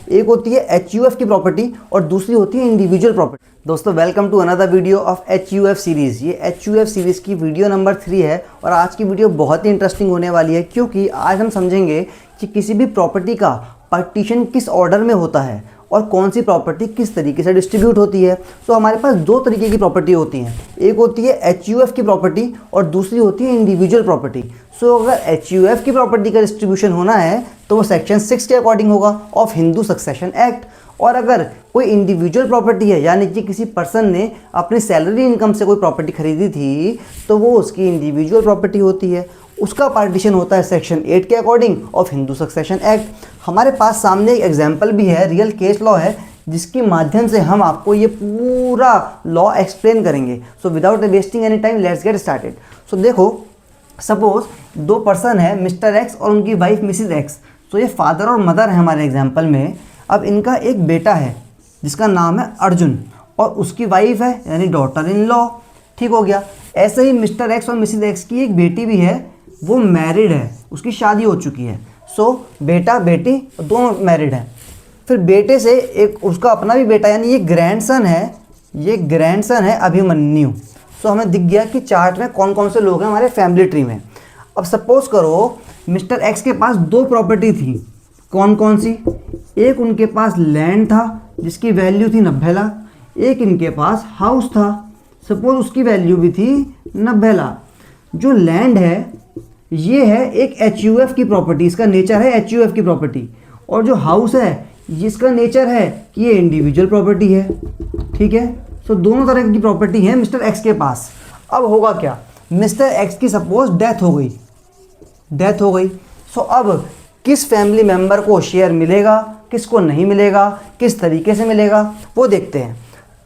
एक होती है HUF की प्रॉपर्टी और दूसरी होती है इंडिविजुअल प्रॉपर्टी। दोस्तों welcome to another video of HUF series. ये HUF सीरीज़ की वीडियो नंबर 3 है और आज की वीडियो बहुत ही इंटरेस्टिंग होने वाली है, क्योंकि आज हम समझेंगे कि किसी भी प्रॉपर्टी का पार्टीशन किस ऑर्डर में होता है और कौन सी प्रॉपर्टी किस तरीके से डिस्ट्रीब्यूट होती है। तो हमारे पास दो तरीके की प्रॉपर्टी होती हैं, एक होती है HUF की प्रॉपर्टी और दूसरी होती है इंडिविजुअल प्रॉपर्टी। सो अगर HUF की प्रॉपर्टी का डिस्ट्रीब्यूशन होना है तो वो सेक्शन 6 के अकॉर्डिंग होगा ऑफ हिंदू सक्सेशन एक्ट, और अगर कोई इंडिविजुअल प्रॉपर्टी है यानी कि किसी पर्सन ने अपनी सैलरी इनकम से कोई प्रॉपर्टी खरीदी थी तो वो उसकी इंडिविजुअल प्रॉपर्टी होती है, उसका पार्टीशन होता है सेक्शन 8 के according of Hindu succession act. हमारे पास सामने एक एग्जाम्पल भी है, रियल केस लॉ है, जिसके माध्यम से हम आपको ये पूरा लॉ एक्सप्लेन करेंगे। So without wasting any time let's get started. So देखो, सपोज दो पर्सन है, मिस्टर एक्स और उनकी वाइफ मिसिज एक्स। तो ये फादर और मदर है हमारे एग्जाम्पल में। अब इनका एक बेटा है जिसका नाम है अर्जुन और उसकी वाइफ है यानी डॉटर इन लॉ। ठीक हो गया। ऐसे ही मिस्टर एक्स और मिसिज एक्स की एक बेटी भी है, वो मैरिड है, उसकी शादी हो चुकी है। सो बेटा बेटी दोनों मैरिड हैं। फिर बेटे से एक उसका अपना भी बेटा यानी ये ग्रैंडसन है अभिमन्यु। सो हमें दिख गया कि चार्ट में कौन कौन से लोग हैं हमारे फैमिली ट्री में। अब सपोज करो मिस्टर एक्स के पास दो प्रॉपर्टी थी, कौन कौन सी? एक उनके पास लैंड था जिसकी वैल्यू थी 90 लाख, एक इनके पास हाउस था, सपोज उसकी वैल्यू भी थी 90 लाख। जो लैंड है ये है एक HUF की प्रॉपर्टी, इसका नेचर है HUF की प्रॉपर्टी, और जो हाउस है जिसका नेचर है कि ये इंडिविजुअल प्रॉपर्टी है। ठीक है। सो दोनों तरह की प्रॉपर्टी है मिस्टर एक्स के पास। अब होगा क्या, मिस्टर एक्स की सपोज डेथ हो गई। सो अब किस फैमिली मेम्बर को शेयर मिलेगा, किसको नहीं मिलेगा, किस तरीके से मिलेगा, वो देखते हैं।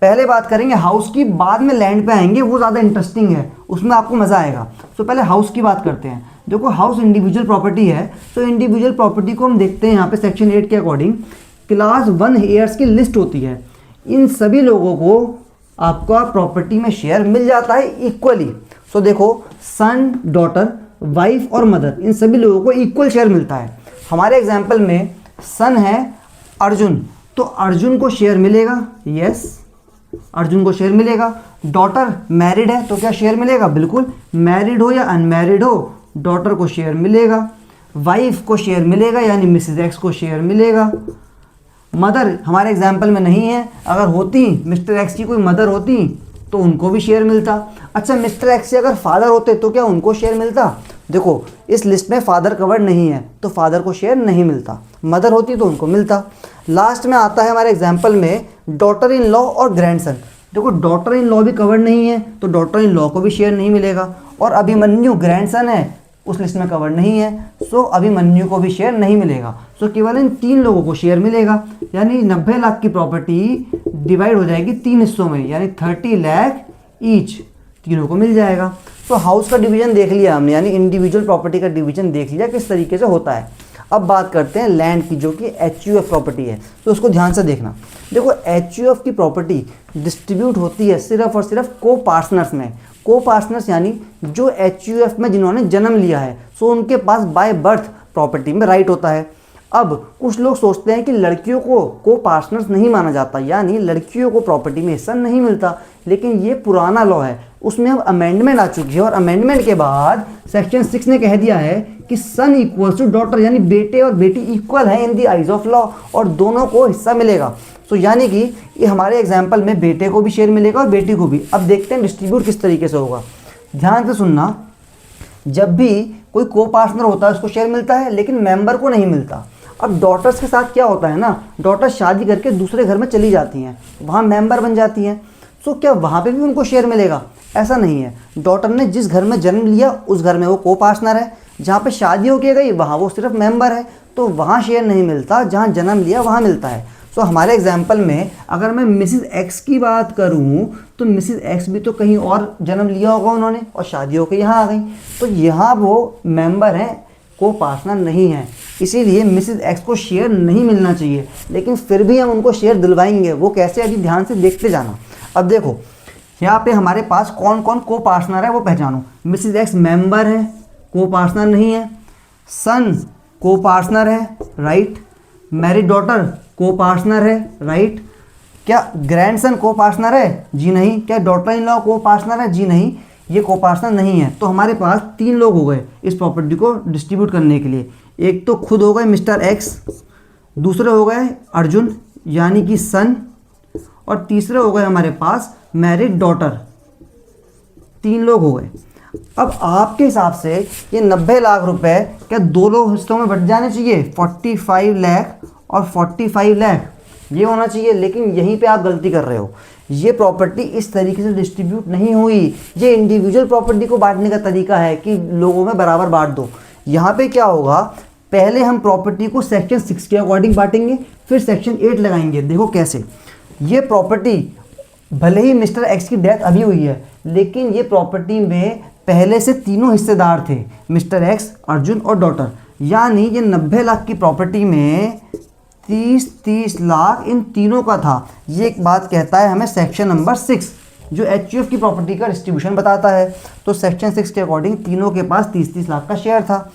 पहले बात करेंगे हाउस की, बाद में लैंड पे आएंगे, वो ज़्यादा इंटरेस्टिंग है, उसमें आपको मज़ा आएगा। सो पहले हाउस की बात करते हैं। देखो हाउस इंडिविजुअल प्रॉपर्टी है, तो इंडिविजुअल प्रॉपर्टी को हम देखते हैं यहाँ पे सेक्शन 8 के अकॉर्डिंग क्लास 1 हेयर्स की लिस्ट होती है। इन सभी लोगों को आपका प्रॉपर्टी में शेयर मिल जाता है इक्वली। सो देखो सन, डॉटर, वाइफ और मदर, इन सभी लोगों को इक्वल शेयर मिलता है। हमारे एग्जाम्पल में सन है अर्जुन, तो अर्जुन को शेयर मिलेगा, यस अर्जुन को शेयर मिलेगा। डॉटर मैरिड है तो क्या शेयर मिलेगा? बिल्कुल, मैरिड हो या अनमैरिड हो डॉटर को शेयर मिलेगा। वाइफ को शेयर मिलेगा यानी मिसेज एक्स को शेयर मिलेगा। मदर हमारे एग्जाम्पल में नहीं है, अगर होती मिस्टर एक्स की कोई मदर होती तो उनको भी शेयर मिलता। अच्छा, मिस्टर एक्स से अगर फादर होते तो क्या उनको शेयर मिलता? देखो इस लिस्ट में फादर कवर्ड नहीं है तो फादर को शेयर नहीं मिलता, मदर होती तो उनको मिलता। लास्ट में आता है हमारे एग्जाम्पल में डॉटर इन लॉ और ग्रैंडसन। देखो डॉटर इन लॉ भी कवर्ड नहीं है तो डॉटर इन लॉ को भी शेयर नहीं मिलेगा, और अभिमन्यु ग्रैंडसन है उस लिस्ट में कवर्ड नहीं है, सो अभिमन्यु को भी शेयर नहीं मिलेगा। सो केवल इन 3 लोगों को शेयर मिलेगा, यानी 90 लाख की प्रॉपर्टी डिवाइड हो जाएगी 3 हिस्सों में, यानी 30 लाख ईच, तीनों को मिल जाएगा। तो हाउस का डिवीजन देख लिया हमने, यानी इंडिविजुअल प्रॉपर्टी का डिवीजन देख लिया किस तरीके से होता है। अब बात करते हैं लैंड की, जो कि HUF प्रॉपर्टी है, तो उसको ध्यान से देखना। देखो HUF की प्रॉपर्टी डिस्ट्रीब्यूट होती है सिर्फ और सिर्फ को पार्टनर्स में। को पार्टनर्स यानी जो HUF में जिन्होंने जन्म लिया है, सो उनके पास बाय बर्थ प्रॉपर्टी में राइट होता है। अब कुछ लोग सोचते हैं कि लड़कियों को पार्टनर्स नहीं माना जाता, यानी लड़कियों को प्रॉपर्टी में हिस्सा नहीं मिलता, लेकिन ये पुराना लॉ है, उसमें अब अमेंडमेंट आ चुकी है, और अमेंडमेंट के बाद सेक्शन 6 ने कह दिया है कि सन इक्वल्स टू डॉटर, यानी बेटे और बेटी इक्वल है in the eyes of law, और दोनों को हिस्सा मिलेगा। सो यानी कि ये हमारे एग्जाम्पल में बेटे को भी शेयर मिलेगा और बेटी को भी। अब देखते हैं डिस्ट्रीब्यूट किस तरीके से होगा, ध्यान से सुनना। जब भी कोई को पार्टनर होता है उसको शेयर मिलता है, लेकिन मेंबर को नहीं मिलता। अब डॉटर्स के साथ क्या होता है ना, डॉटर्स शादी करके दूसरे घर में चली जाती हैं, वहाँ मेंबर बन जाती हैं। सो क्या वहाँ पे भी उनको शेयर मिलेगा? ऐसा नहीं है। डॉटर ने जिस घर में जन्म लिया उस घर में वो को पार्टनर है, जहाँ पे शादी होके गई वहाँ वो सिर्फ मेंबर है, तो वहाँ शेयर नहीं मिलता, जहाँ जन्म लिया वहाँ मिलता है। सो हमारे एग्जाम्पल में अगर मैं मिसिज एक्स की बात करूँ तो मिसिज एक्स भी तो कहीं और जन्म लिया होगा उन्होंने और शादी होकर यहाँ आ गई, तो यहाँ वो मेंबर हैं, को पार्टनर नहीं है, इसीलिए मिसिज एक्स को शेयर नहीं मिलना चाहिए। लेकिन फिर भी हम उनको शेयर दिलवाएंगे, वो कैसे अभी ध्यान से देखते जाना। अब देखो यहाँ पे हमारे पास कौन कौन को पार्टनर है वो पहचानो। मिसिज एक्स मेंबर है, को पार्टनर नहीं है। सन को पार्टनर है, राइट। मैरिड डॉटर को पार्टनर है, राइट। क्या ग्रैंडसन को पार्टनर है? जी नहीं। क्या डॉटर इन लॉ को पार्टनर है? जी नहीं, ये को पार्टनर नहीं है। तो हमारे पास 3 लोग हो गए इस प्रॉपर्टी को डिस्ट्रीब्यूट करने के लिए। एक तो खुद हो गए मिस्टर एक्स, दूसरे हो गए अर्जुन यानी कि सन, और तीसरे हो गए हमारे पास मैरिड डॉटर। 3 लोग हो गए। अब आपके हिसाब से ये 90 लाख रुपए क्या 2 लोग हिस्सों में बट जाने चाहिए? 45 लाख और 45 लाख ये होना चाहिए। लेकिन यहीं पे आप गलती कर रहे हो। ये प्रॉपर्टी इस तरीके से डिस्ट्रीब्यूट नहीं हुई। ये इंडिविजुअल प्रॉपर्टी को बांटने का तरीका है कि लोगों में बराबर बांट दो। यहाँ पे क्या होगा, पहले हम प्रॉपर्टी को सेक्शन 6 के अकॉर्डिंग बांटेंगे, फिर सेक्शन 8 लगाएंगे। देखो कैसे। ये प्रॉपर्टी भले ही मिस्टर एक्स की डेथ अभी हुई है, लेकिन ये प्रॉपर्टी में पहले से तीनों हिस्सेदार थे, मिस्टर एक्स, अर्जुन और डॉटर। यानी ये 90 लाख की प्रॉपर्टी में 30 लाख इन तीनों का था। ये एक बात कहता है हमें सेक्शन नंबर 6 जो एचयूएफ की प्रॉपर्टी का डिस्ट्रीब्यूशन बताता है। तो सेक्शन 6 के अकॉर्डिंग तीनों के पास 30 लाख का शेयर था।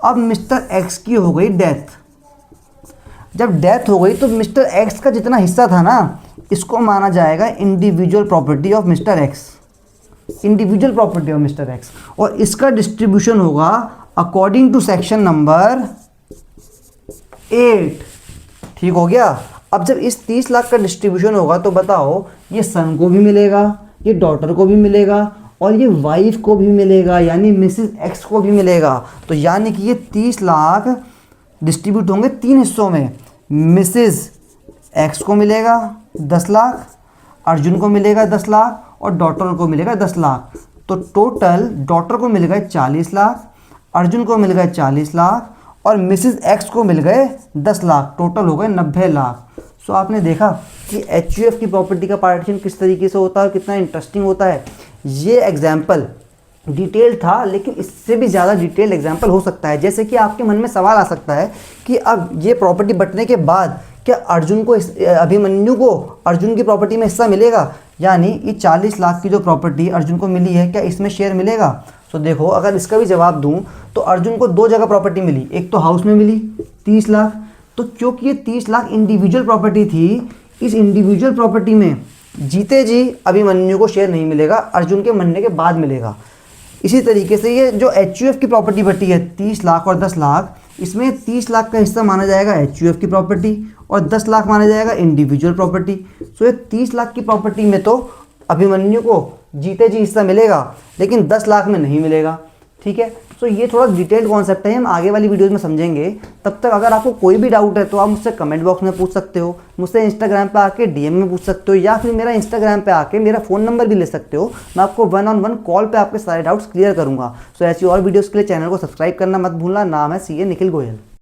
अब मिस्टर एक्स की हो गई डेथ। जब डेथ हो गई तो मिस्टर एक्स का जितना हिस्सा था ना, इसको माना जाएगा individual property of mister x, individual property of mister x, और इसका डिस्ट्रीब्यूशन होगा अकॉर्डिंग टू सेक्शन नंबर 8। ठीक हो गया। अब जब इस 30 लाख का डिस्ट्रीब्यूशन होगा तो बताओ, ये सन को भी मिलेगा, ये डॉटर को भी मिलेगा, और ये वाइफ को भी मिलेगा, यानी मिसेस एक्स को भी मिलेगा। तो यानी कि ये 30 लाख डिस्ट्रीब्यूट होंगे 3 हिस्सों में। मिसेस एक्स को मिलेगा 10 लाख, अर्जुन को मिलेगा 10 लाख, और डॉटर को मिलेगा 10 लाख। तो टोटल डॉटर को मिल गए 40 लाख, अर्जुन को मिल गए 40 लाख, और मिसेस एक्स को मिल गए 10 लाख। टोटल हो गए 90 लाख। सो आपने देखा कि एचयूएफ की प्रॉपर्टी का पार्टीशन किस तरीके से होता है, कितना इंटरेस्टिंग होता है। ये एग्जाम्पल डिटेल था, लेकिन इससे भी ज़्यादा डिटेल एग्जाम्पल हो सकता है। जैसे कि आपके मन में सवाल आ सकता है कि अब ये प्रॉपर्टी बंटने के बाद क्या अर्जुन को, अभिमन्यु को अर्जुन की प्रॉपर्टी में हिस्सा मिलेगा? यानी ये 40 लाख की जो प्रॉपर्टी अर्जुन को मिली है, क्या इसमें शेयर मिलेगा? तो देखो, अगर इसका भी जवाब दूं तो अर्जुन को 2 जगह प्रॉपर्टी मिली। एक तो हाउस में मिली 30 लाख, तो क्योंकि ये 30 लाख इंडिविजुअल प्रॉपर्टी थी, इस इंडिविजुअल प्रॉपर्टी में जीते जी अभिमन्यु को शेयर नहीं मिलेगा, अर्जुन के मरने के बाद मिलेगा। इसी तरीके से ये जो एचयूएफ की प्रॉपर्टी बटी है 30 लाख और 10 लाख, इसमें 30 लाख का हिस्सा माना जाएगा एचयूएफ की प्रॉपर्टी और 10 लाख माना जाएगा इंडिविजुअल प्रॉपर्टी। सो ये 30 लाख की प्रॉपर्टी में तो अभिमन्यु को जीते जी हिस्सा मिलेगा, लेकिन 10 लाख में नहीं मिलेगा। ठीक है। सो ये थोड़ा डिटेल्ड कॉन्सेप्ट है, हम आगे वाली वीडियोज़ में समझेंगे। तब तक अगर आपको कोई भी डाउट है तो आप मुझसे कमेंट बॉक्स में पूछ सकते हो, मुझसे इंस्टाग्राम पे आके डीएम में पूछ सकते हो, या फिर मेरा इंस्टाग्राम पे आके मेरा फ़ोन नंबर भी ले सकते हो। मैं आपको 1-on-1 कॉल पे आपके सारे डाउट्स क्लियर करूँगा। सो ऐसी और वीडियोज़ के लिए चैनल को सब्सक्राइब करना मत भूलना। नाम है CA निखिल गोयल।